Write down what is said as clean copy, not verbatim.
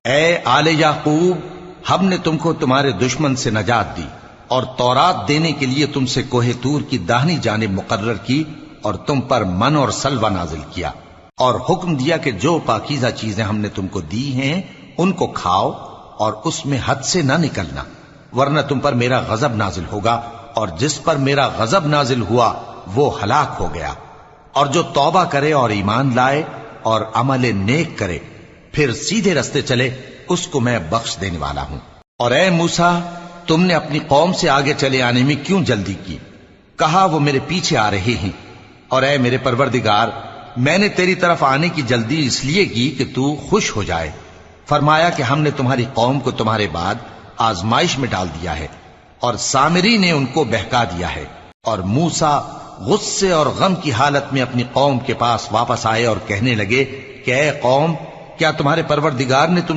اے آل یعقوب، ہم نے تم کو تمہارے دشمن سے نجات دی اور تورات دینے کے لیے تم سے کوہ طور کی داہنی جانب مقرر کی اور تم پر من اور سلوہ نازل کیا اور حکم دیا کہ جو پاکیزہ چیزیں ہم نے تم کو دی ہیں ان کو کھاؤ اور اس میں حد سے نہ نکلنا، ورنہ تم پر میرا غضب نازل ہوگا، اور جس پر میرا غضب نازل ہوا وہ ہلاک ہو گیا۔ اور جو توبہ کرے اور ایمان لائے اور عمل نیک کرے پھر سیدھے رستے چلے، اس کو میں بخش دینے والا ہوں۔ اور اے موسیٰ، تم نے اپنی قوم سے آگے چلے آنے میں کیوں جلدی کی؟ کہا وہ میرے پیچھے آ رہے ہیں۔ اور اے میرے پروردگار، میں نے تیری طرف آنے کی جلدی اس لیے کی کہ تو خوش ہو جائے۔ فرمایا کہ ہم نے تمہاری قوم کو تمہارے بعد آزمائش میں ڈال دیا ہے، اور سامری نے ان کو بہکا دیا ہے۔ اور موسیٰ غصے اور غم کی حالت میں اپنی قوم کے پاس واپس آئے اور کہنے لگے کہ اے قوم، کیا تمہارے پروردگار نے تم